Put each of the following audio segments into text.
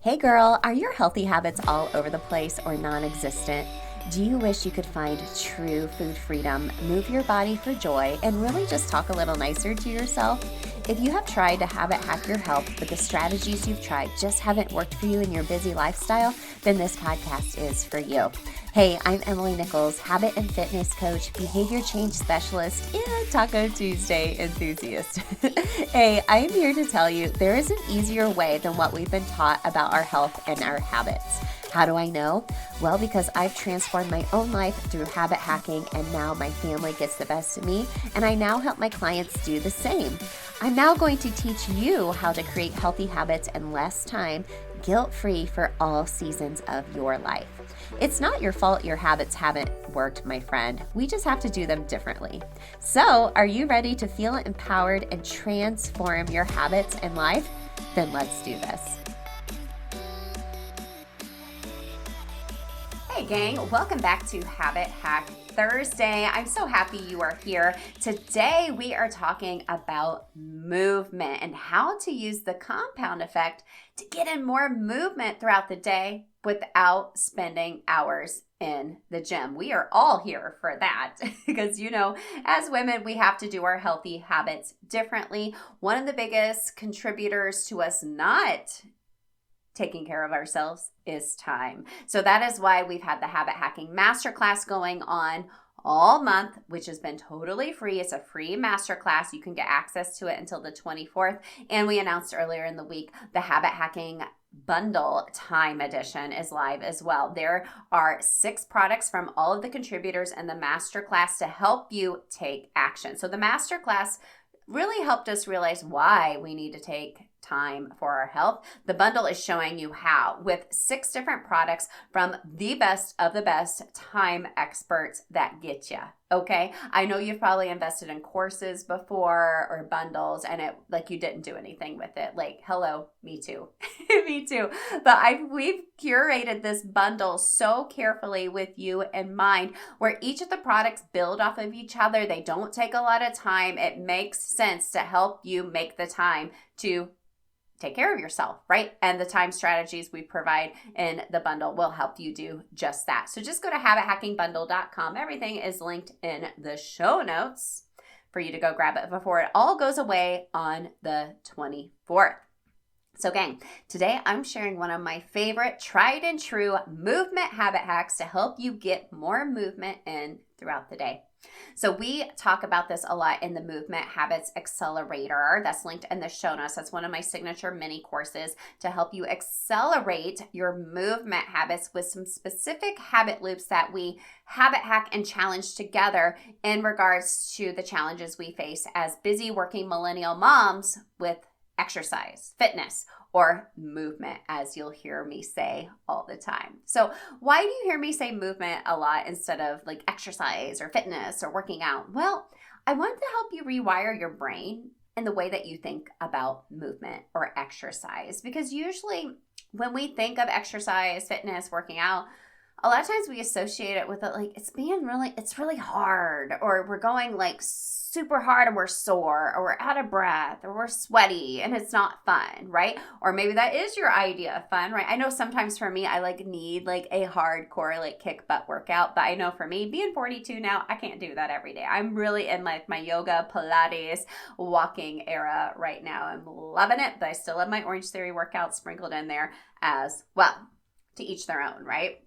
Hey girl, are your healthy habits all over the place or non-existent? Do you wish you could find true food freedom, move your body for joy, and really just talk a little nicer to yourself? If you have tried to habit hack your health, but the strategies you've tried just haven't worked for you in your busy lifestyle, then this podcast is for you. Hey, I'm Emily Nichols, habit and fitness coach, behavior change specialist, and Taco Tuesday enthusiast. Hey, I am here to tell you there is an easier way than what we've been taught about our health and our habits. How do I know? Well, because I've transformed my own life through habit hacking, and now my family gets the best of me, and I now help my clients do the same. I'm now going to teach you how to create healthy habits in less time, guilt-free for all seasons of your life. It's not your fault your habits haven't worked, my friend. We just have to do them differently. So, are you ready to feel empowered and transform your habits and life? Then let's do this. Hey gang, welcome back to Habit Hack Thursday. I'm so happy you are here. Today we are talking about movement and how to use the compound effect to get in more movement throughout the day without spending hours in the gym. We are all here for that because, as women, we have to do our healthy habits differently. One of the biggest contributors to us not taking care of ourselves is time. So that is why we've had the Habit Hacking Masterclass going on all month, which has been totally free. It's a free masterclass. You can get access to it until the 24th. And we announced earlier in the week the Habit Hacking Bundle Time Edition is live as well. There are 6 products from all of the contributors in the masterclass to help you take action. So the masterclass really helped us realize why we need to take time for our health. The bundle is showing you how, with 6 different products from the best of the best time experts that get you. Okay, I know you've probably invested in courses before or bundles and you didn't do anything with it. Hello, me too. Me too. But we've curated this bundle so carefully with you in mind, where each of the products build off of each other. They don't take a lot of time. It makes sense to help you make the time to take care of yourself, right? And the time strategies we provide in the bundle will help you do just that. So just go to habithackingbundle.com. Everything is linked in the show notes for you to go grab it before it all goes away on the 24th. So gang, today I'm sharing one of my favorite tried and true movement habit hacks to help you get more movement in throughout the day. So we talk about this a lot in the Movement Habits Accelerator. That's linked in the show notes. That's one of my signature mini courses to help you accelerate your movement habits with some specific habit loops that we habit hack and challenge together in regards to the challenges we face as busy working millennial moms with exercise, fitness, or movement, as you'll hear me say all the time. So why do you hear me say movement a lot instead of exercise or fitness or working out? Well, I want to help you rewire your brain in the way that you think about movement or exercise. Because usually when we think of exercise, fitness, working out, a lot of times we associate it with it's really hard, or we're going super hard and we're sore, or we're out of breath, or we're sweaty and it's not fun, right? Or maybe that is your idea of fun, right? I know sometimes for me, I need a hardcore kick butt workout, but I know for me, being 42 now, I can't do that every day. I'm really in my yoga, Pilates, walking era right now. I'm loving it, but I still have my Orange Theory workout sprinkled in there as well. To each their own, right?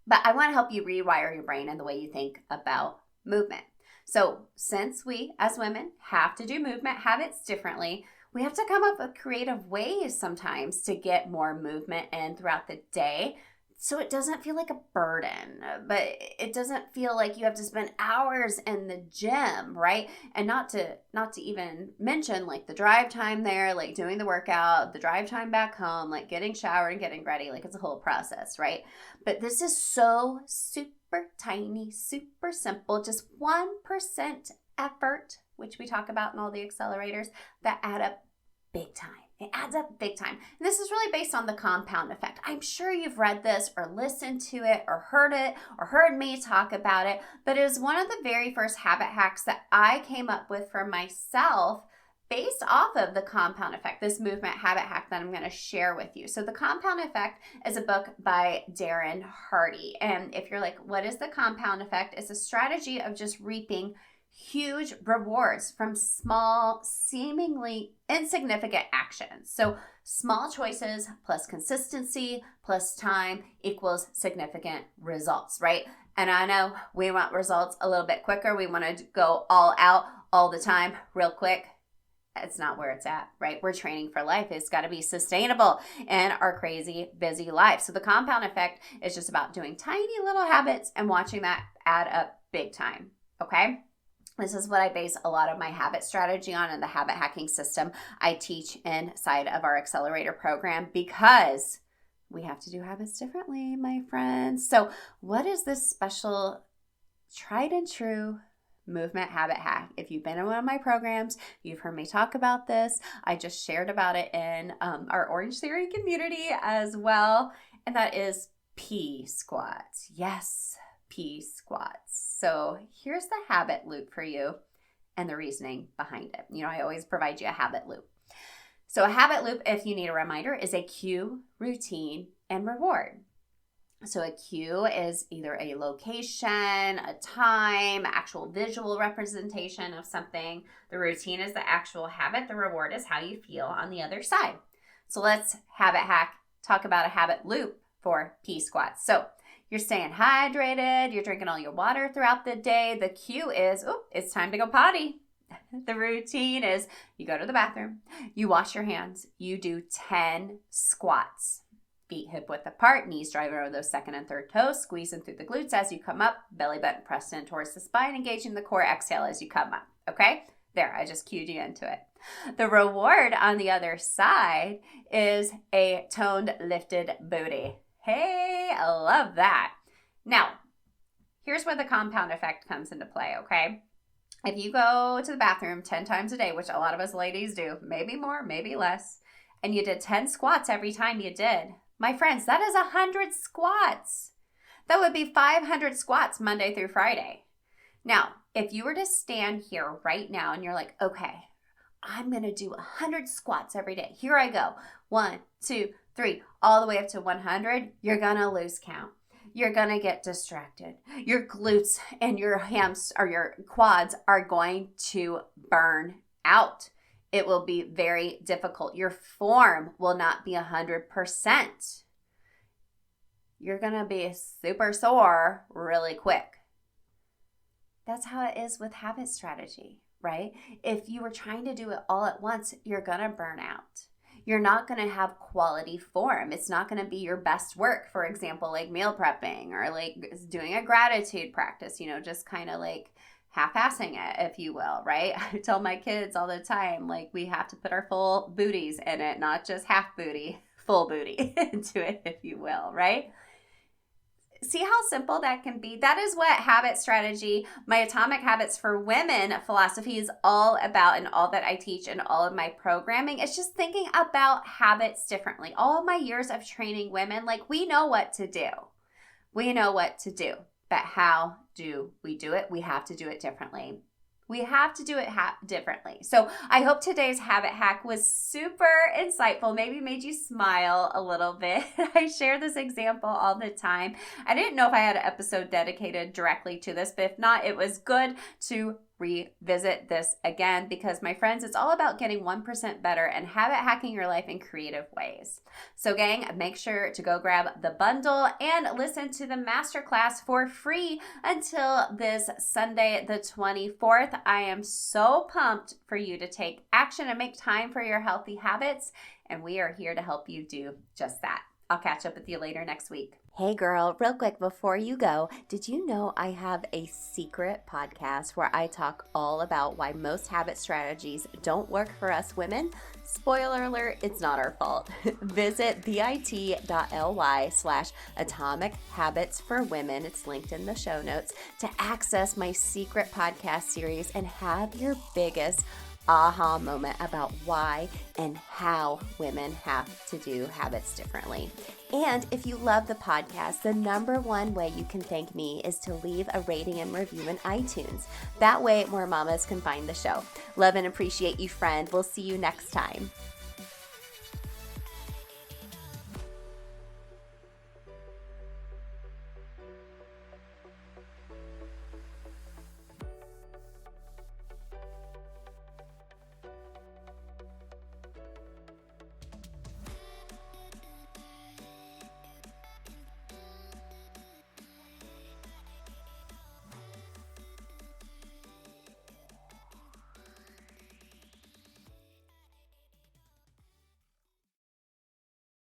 But I want to help you rewire your brain and the way you think about movement. So since we as women have to do movement habits differently, we have to come up with creative ways sometimes to get more movement in throughout the day, so it doesn't feel like a burden, but it doesn't feel like you have to spend hours in the gym, right? And not to even mention the drive time there, doing the workout, the drive time back home, getting showered and getting ready, it's a whole process, right? But this is so super tiny, super simple, just 1% effort, which we talk about in all the accelerators, that add up big time. It adds up big time. And this is really based on the compound effect. I'm sure you've read this or listened to it or heard me talk about it, but it was one of the very first habit hacks that I came up with for myself based off of the compound effect, this movement habit hack that I'm going to share with you. So the compound effect is a book by Darren Hardy. And if you're like, what is the compound effect? It's a strategy of just reaping huge rewards from small, seemingly insignificant actions. So small choices plus consistency plus time equals significant results, right? And I know we want results a little bit quicker. We want to go all out all the time, real quick. It's not where it's at, right? We're training for life. It's got to be sustainable in our crazy, busy life. So the compound effect is just about doing tiny little habits and watching that add up big time, okay? This is what I base a lot of my habit strategy on in the habit hacking system I teach inside of our accelerator program, because we have to do habits differently, my friends. So what is this special tried and true movement habit hack? If you've been in one of my programs, you've heard me talk about this. I just shared about it in our Orange Theory community as well. And that is P squats. Yes, P squats. So here's the habit loop for you and the reasoning behind it. You know, I always provide you a habit loop. So a habit loop, if you need a reminder, is a cue, routine, and reward. So a cue is either a location, a time, actual visual representation of something. The routine is the actual habit. The reward is how you feel on the other side. So let's habit hack, talk about a habit loop for P squats. So you're staying hydrated, you're drinking all your water throughout the day. The cue is, it's time to go potty. The routine is you go to the bathroom, you wash your hands, you do 10 squats. Feet hip width apart, knees driving over those second and third toes, squeezing through the glutes as you come up, belly button pressed in towards the spine, engaging the core, exhale as you come up. Okay? There, I just cued you into it. The reward on the other side is a toned, lifted booty. Hey, I love that. Now, here's where the compound effect comes into play, okay? If you go to the bathroom 10 times a day, which a lot of us ladies do, maybe more, maybe less, and you did 10 squats every time you did, my friends, that is 100 squats. That would be 500 squats Monday through Friday. Now, if you were to stand here right now and you're like, okay, I'm going to do 100 squats every day. Here I go. 1, 2, 3, all the way up to 100, you're going to lose count. You're going to get distracted. Your glutes and your hams or your quads are going to burn out. It will be very difficult. Your form will not be 100%. You're going to be super sore really quick. That's how it is with habit strategy, right? If you were trying to do it all at once, you're going to burn out. You're not going to have quality form. It's not going to be your best work, for example, like meal prepping or like doing a gratitude practice, you know, just kind of like half-assing it, if you will, right? I tell my kids all the time, like we have to put our full booties in it, not just half booty, full booty into it, if you will, right? See how simple that can be? That is what habit strategy, my Atomic Habits for Women philosophy is all about, and all that I teach in all of my programming. It's just thinking about habits differently. All of my years of training women, like we know what to do. We know what to do. But how do we do it? We have to do it differently. We have to do it differently. So I hope today's habit hack was super insightful, maybe made you smile a little bit. I share this example all the time. I didn't know if I had an episode dedicated directly to this, but if not, it was good to revisit this again because, my friends, it's all about getting 1% better and habit hacking your life in creative ways. So gang, make sure to go grab the bundle and listen to the masterclass for free until this Sunday, the 24th. I am so pumped for you to take action and make time for your healthy habits, and we are here to help you do just that. I'll catch up with you later next week. Hey girl, real quick before you go, did you know I have a secret podcast where I talk all about why most habit strategies don't work for us women? Spoiler alert, it's not our fault. Visit bit.ly/Atomic Habits for Women, it's linked in the show notes, to access my secret podcast series and have your biggest aha moment about why and how women have to do habits differently. And if you love the podcast, the number one way you can thank me is to leave a rating and review in iTunes. That way more mamas can find the show. Love and appreciate you, friend. We'll see you next time.